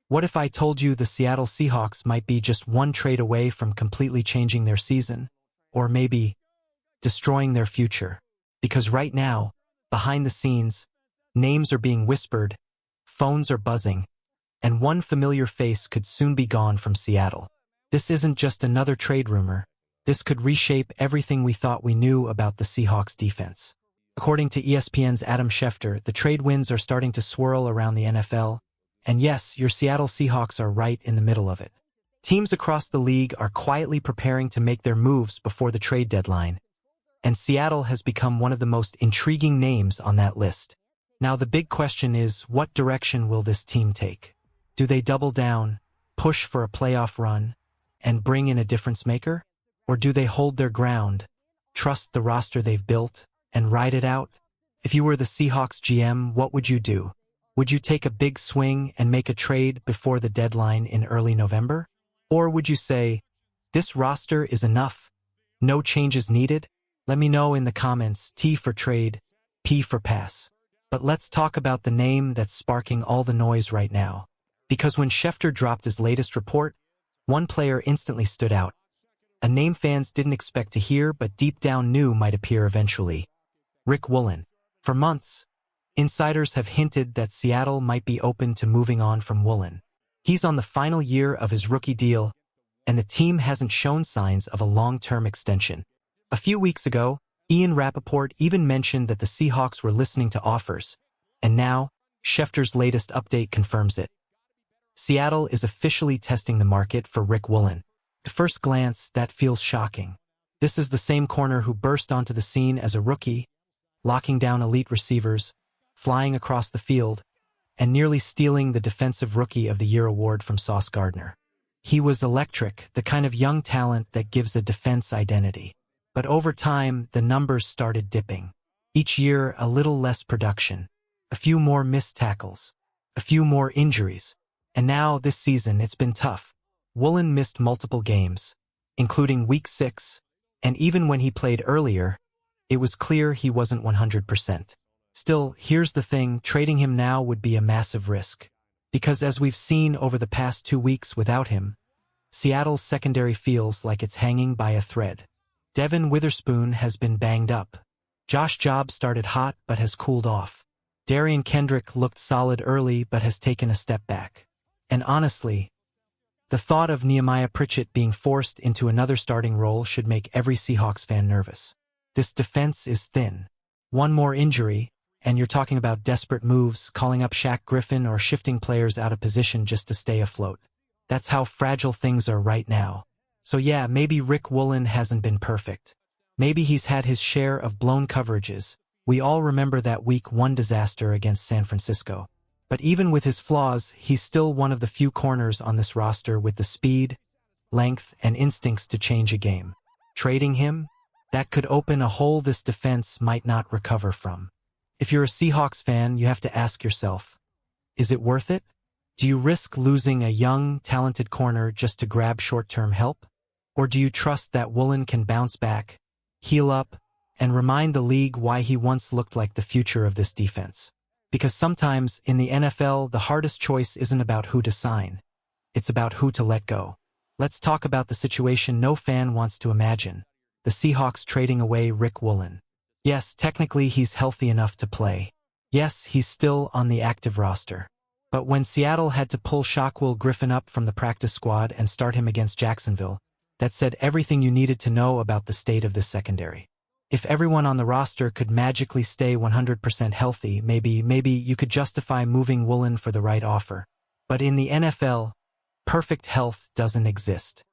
What if I told you the Seattle Seahawks might be just one trade away from completely changing their season? Or maybe destroying their future? Because right now, behind the scenes, names are being whispered, phones are buzzing, and one familiar face could soon be gone from Seattle. This isn't just another trade rumor. This could reshape everything we thought we knew about the Seahawks defense. According to ESPN's Adam Schefter, the trade winds are starting to swirl around the NFL, and yes, your Seattle Seahawks are right in the middle of it. Teams across the league are quietly preparing to make their moves before the trade deadline, and Seattle has become one of the most intriguing names on that list. Now the big question is, what direction will this team take? Do they double down, push for a playoff run, and bring in a difference maker? Or do they hold their ground, trust the roster they've built, and ride it out? If you were the Seahawks GM, what would you do? Would you take a big swing and make a trade before the deadline in early November? Or would you say, this roster is enough, no changes needed? Let me know in the comments. T for trade, P for pass. But let's talk about the name that's sparking all the noise right now. Because when Schefter dropped his latest report, one player instantly stood out. A name fans didn't expect to hear but deep down knew might appear eventually. Rick Woolen. For months, insiders have hinted that Seattle might be open to moving on from Woolen. He's on the final year of his rookie deal, and the team hasn't shown signs of a long-term extension. A few weeks ago, Ian Rappaport even mentioned that the Seahawks were listening to offers, and now, Schefter's latest update confirms it. Seattle is officially testing the market for Rick Woolen. At first glance, that feels shocking. This is the same corner who burst onto the scene as a rookie, locking down elite receivers, flying across the field, and nearly stealing the Defensive Rookie of the Year award from Sauce Gardner. He was electric, the kind of young talent that gives a defense identity. But over time, the numbers started dipping. Each year, a little less production, a few more missed tackles, a few more injuries. And now, this season, it's been tough. Woolen missed multiple games, including Week 6, and even when he played earlier, it was clear he wasn't 100%. Still, here's the thing, trading him now would be a massive risk. Because as we've seen over the past 2 weeks without him, Seattle's secondary feels like it's hanging by a thread. Devin Witherspoon has been banged up. Josh Jobe started hot but has cooled off. Darian Kendrick looked solid early but has taken a step back. And honestly, the thought of Nehemiah Pritchett being forced into another starting role should make every Seahawks fan nervous. This defense is thin. One more injury, and you're talking about desperate moves, calling up Shaq Griffin or shifting players out of position just to stay afloat. That's how fragile things are right now. So yeah, maybe Rick Woolen hasn't been perfect. Maybe he's had his share of blown coverages. We all remember that Week 1 disaster against San Francisco. But even with his flaws, he's still one of the few corners on this roster with the speed, length, and instincts to change a game. Trading him? That could open a hole this defense might not recover from. If you're a Seahawks fan, you have to ask yourself, is it worth it? Do you risk losing a young, talented corner just to grab short-term help? Or do you trust that Woolen can bounce back, heal up, and remind the league why he once looked like the future of this defense? Because sometimes, in the NFL, the hardest choice isn't about who to sign. It's about who to let go. Let's talk about the situation no fan wants to imagine. The Seahawks trading away Rick Woolen. Yes, technically he's healthy enough to play. Yes, he's still on the active roster. But when Seattle had to pull Shaquille Griffin up from the practice squad and start him against Jacksonville, that said everything you needed to know about the state of this secondary. If everyone on the roster could magically stay 100% healthy, maybe you could justify moving Woolen for the right offer. But in the NFL, perfect health doesn't exist.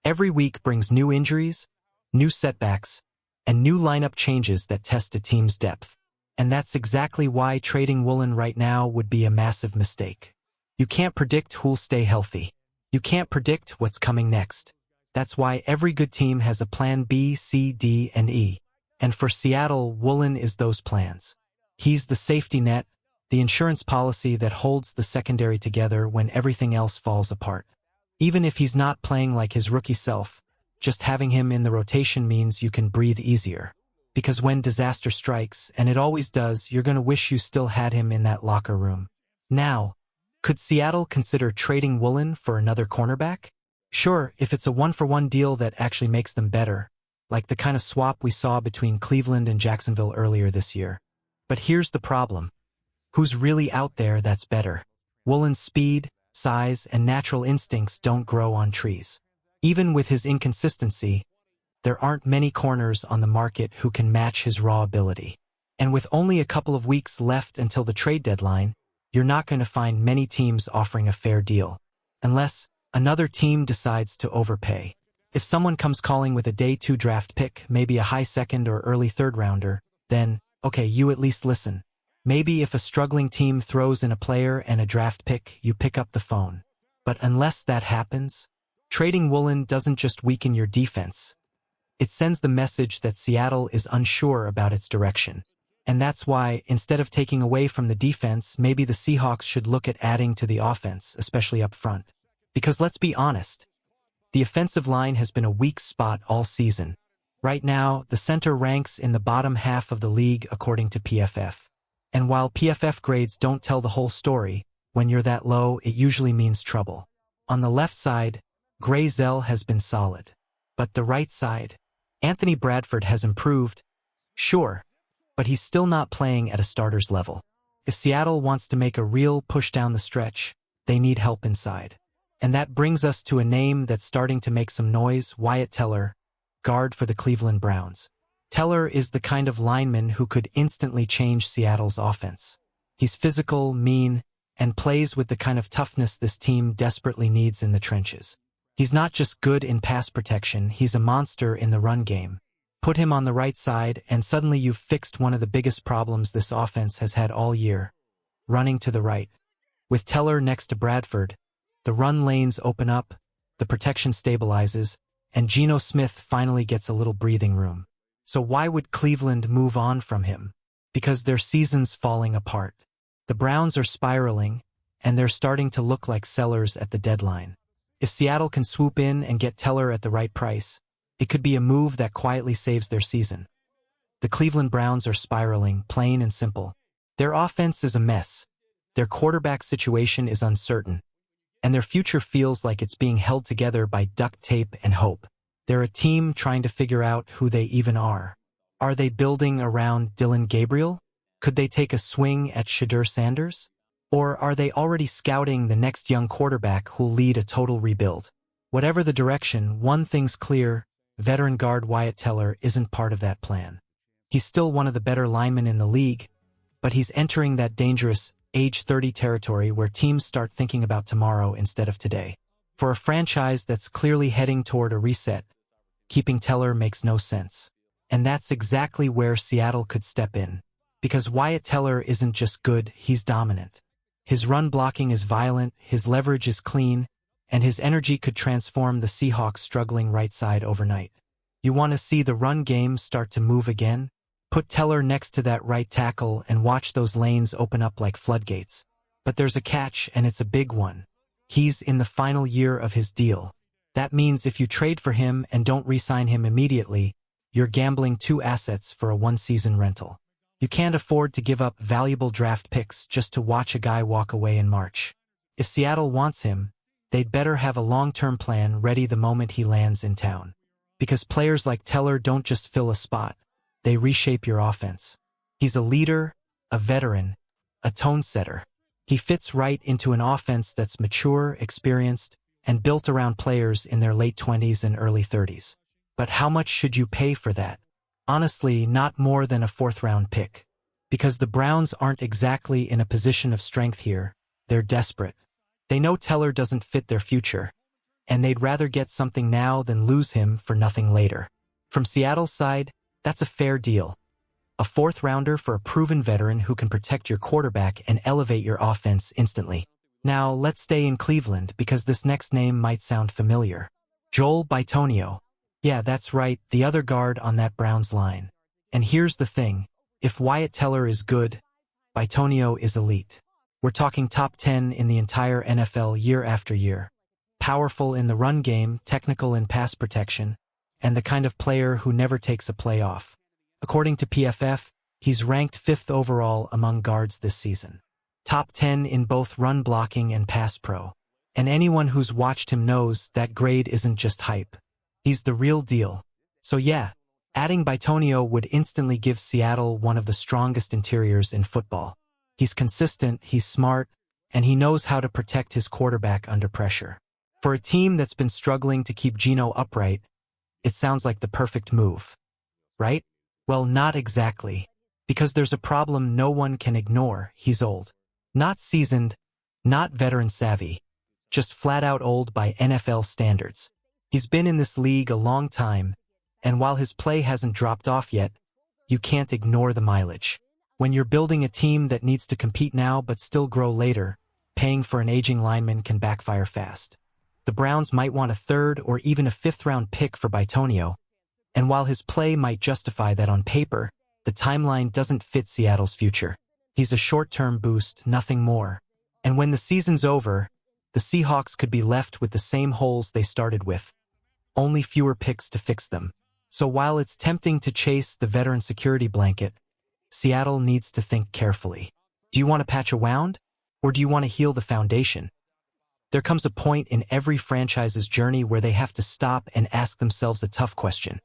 Every week brings new injuries, new setbacks, and new lineup changes that test a team's depth. And that's exactly why trading Woolen right now would be a massive mistake. You can't predict who'll stay healthy. You can't predict what's coming next. That's why every good team has a plan B, C, D, and E. And for Seattle, Woolen is those plans. He's the safety net, the insurance policy that holds the secondary together when everything else falls apart. Even if he's not playing like his rookie self, just having him in the rotation means you can breathe easier. Because when disaster strikes, and it always does, you're going to wish you still had him in that locker room. Now, Could Seattle consider trading Woolen for another cornerback? Sure, if it's a one-for-one deal that actually makes them better, like the kind of swap we saw between Cleveland and Jacksonville earlier this year. But here's the problem. Who's really out there that's better? Woolen's speed, size, and natural instincts don't grow on trees. Even with his inconsistency, there aren't many corners on the market who can match his raw ability. And with only a couple of weeks left until the trade deadline, you're not going to find many teams offering a fair deal, unless another team decides to overpay. If someone comes calling with a day 2 draft pick, maybe a high second or early third rounder, then, okay, you at least listen. Maybe if a struggling team throws in a player and a draft pick, you pick up the phone. But unless that happens, trading Woolen doesn't just weaken your defense. It sends the message that Seattle is unsure about its direction. And that's why, instead of taking away from the defense, maybe the Seahawks should look at adding to the offense, especially up front. Because let's be honest, the offensive line has been a weak spot all season. Right now, the center ranks in the bottom half of the league according to PFF. And while PFF grades don't tell the whole story, when you're that low, it usually means trouble. On the left side, Gray Zell has been solid. But the right side, Anthony Bradford has improved, sure, but he's still not playing at a starter's level. If Seattle wants to make a real push down the stretch, they need help inside. And that brings us to a name that's starting to make some noise, Wyatt Teller, guard for the Cleveland Browns. Teller is the kind of lineman who could instantly change Seattle's offense. He's physical, mean, and plays with the kind of toughness this team desperately needs in the trenches. He's not just good in pass protection, he's a monster in the run game. Put him on the right side, and suddenly you've fixed one of the biggest problems this offense has had all year, running to the right. With Teller next to Bradford, the run lanes open up, the protection stabilizes, and Geno Smith finally gets a little breathing room. So why would Cleveland move on from him? Because their season's falling apart. The Browns are spiraling, and they're starting to look like sellers at the deadline. If Seattle can swoop in and get Teller at the right price, it could be a move that quietly saves their season. The Cleveland Browns are spiraling, plain and simple. Their offense is a mess. Their quarterback situation is uncertain. And their future feels like it's being held together by duct tape and hope. They're a team trying to figure out who they even are. Are they building around Dylan Gabriel? Could they take a swing at Shedeur Sanders? Or are they already scouting the next young quarterback who'll lead a total rebuild? Whatever the direction, one thing's clear: veteran guard Wyatt Teller isn't part of that plan. He's still one of the better linemen in the league, but he's entering that dangerous age 30 territory where teams start thinking about tomorrow instead of today. For a franchise that's clearly heading toward a reset, keeping Teller makes no sense. And that's exactly where Seattle could step in. Because Wyatt Teller isn't just good, he's dominant. His run blocking is violent, his leverage is clean, and his energy could transform the Seahawks' struggling right side overnight. You want to see the run game start to move again? Put Teller next to that right tackle and watch those lanes open up like floodgates. But there's a catch, and it's a big one. He's in the final year of his deal. That means if you trade for him and don't re-sign him immediately, you're gambling 2 assets for a 1-season rental. You can't afford to give up valuable draft picks just to watch a guy walk away in March. If Seattle wants him, they'd better have a long-term plan ready the moment he lands in town. Because players like Teller don't just fill a spot, they reshape your offense. He's a leader, a veteran, a tone setter. He fits right into an offense that's mature, experienced, and built around players in their late 20s and early 30s. But how much should you pay for that? Honestly, not more than a 4th-round pick. Because the Browns aren't exactly in a position of strength here, they're desperate. They know Teller doesn't fit their future, and they'd rather get something now than lose him for nothing later. From Seattle's side, that's a fair deal. A 4th-rounder for a proven veteran who can protect your quarterback and elevate your offense instantly. Now, let's stay in Cleveland because this next name might sound familiar. Joel Bitonio. Yeah, that's right, the other guard on that Browns line. And here's the thing. If Wyatt Teller is good, Bitonio is elite. We're talking top 10 in the entire NFL year after year. Powerful in the run game, technical in pass protection, and the kind of player who never takes a play off. According to PFF, he's ranked 5th overall among guards this season. Top 10 in both run blocking and pass pro. And anyone who's watched him knows that grade isn't just hype. He's the real deal. So yeah, adding Bitonio would instantly give Seattle one of the strongest interiors in football. He's consistent, he's smart, and he knows how to protect his quarterback under pressure. For a team that's been struggling to keep Geno upright, it sounds like the perfect move. Right? Well, not exactly. Because there's a problem no one can ignore. He's old. Not seasoned, not veteran savvy. Just flat out old by NFL standards. He's been in this league a long time, and while his play hasn't dropped off yet, you can't ignore the mileage. When you're building a team that needs to compete now but still grow later, paying for an aging lineman can backfire fast. The Browns might want a third or even a fifth-round pick for Bitonio, and while his play might justify that on paper, the timeline doesn't fit Seattle's future. He's a short-term boost, nothing more. And when the season's over, the Seahawks could be left with the same holes they started with, only fewer picks to fix them. So while it's tempting to chase the veteran security blanket, Seattle needs to think carefully. Do you want to patch a wound, or do you want to heal the foundation? There comes a point in every franchise's journey where they have to stop and ask themselves a tough question.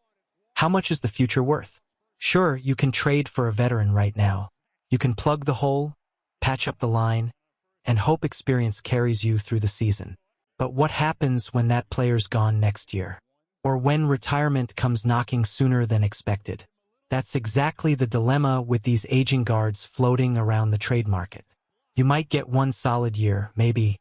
How much is the future worth? Sure, you can trade for a veteran right now. You can plug the hole, patch up the line, and hope experience carries you through the season. But what happens when that player's gone next year? Or when retirement comes knocking sooner than expected? That's exactly the dilemma with these aging guards floating around the trade market. You might get one solid year, maybe,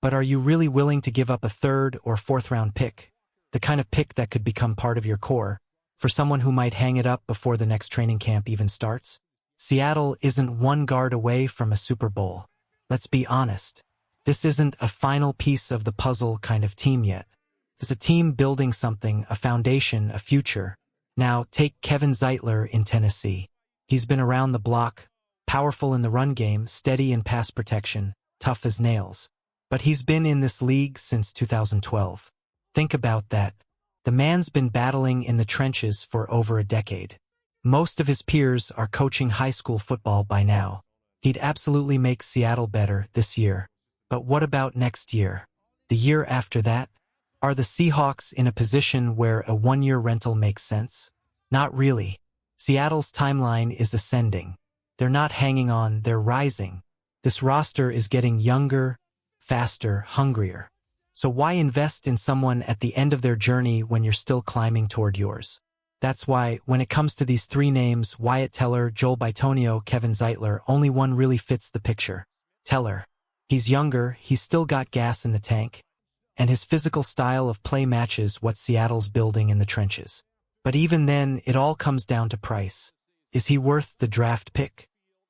but are you really willing to give up a third or fourth-round pick? The kind of pick that could become part of your core, for someone who might hang it up before the next training camp even starts? Seattle isn't one guard away from a Super Bowl. Let's be honest. This isn't a final piece of the puzzle kind of team yet. It's a team building something, a foundation, a future. Now, take Kevin Zeitler in Tennessee. He's been around the block, powerful in the run game, steady in pass protection, tough as nails. But he's been in this league since 2012. Think about that. The man's been battling in the trenches for over a decade. Most of his peers are coaching high school football by now. He'd absolutely make Seattle better this year. But what about next year? The year after that? Are the Seahawks in a position where a one-year rental makes sense? Not really. Seattle's timeline is ascending. They're not hanging on, they're rising. This roster is getting younger, faster, hungrier. So why invest in someone at the end of their journey when you're still climbing toward yours? That's why, when it comes to these three names, Wyatt Teller, Joel Bitonio, Kevin Zeitler, only one really fits the picture. Teller. He's younger, he's still got gas in the tank, and his physical style of play matches what Seattle's building in the trenches. But even then, it all comes down to price. Is he worth the draft pick?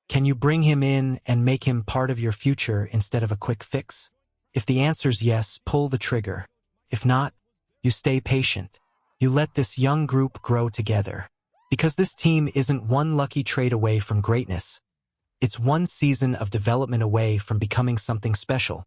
Can you bring him in and make him part of your future instead of a quick fix? If the answer's yes, pull the trigger. If not, you stay patient. You let this young group grow together. Because this team isn't one lucky trade away from greatness. It's one season of development away from becoming something special.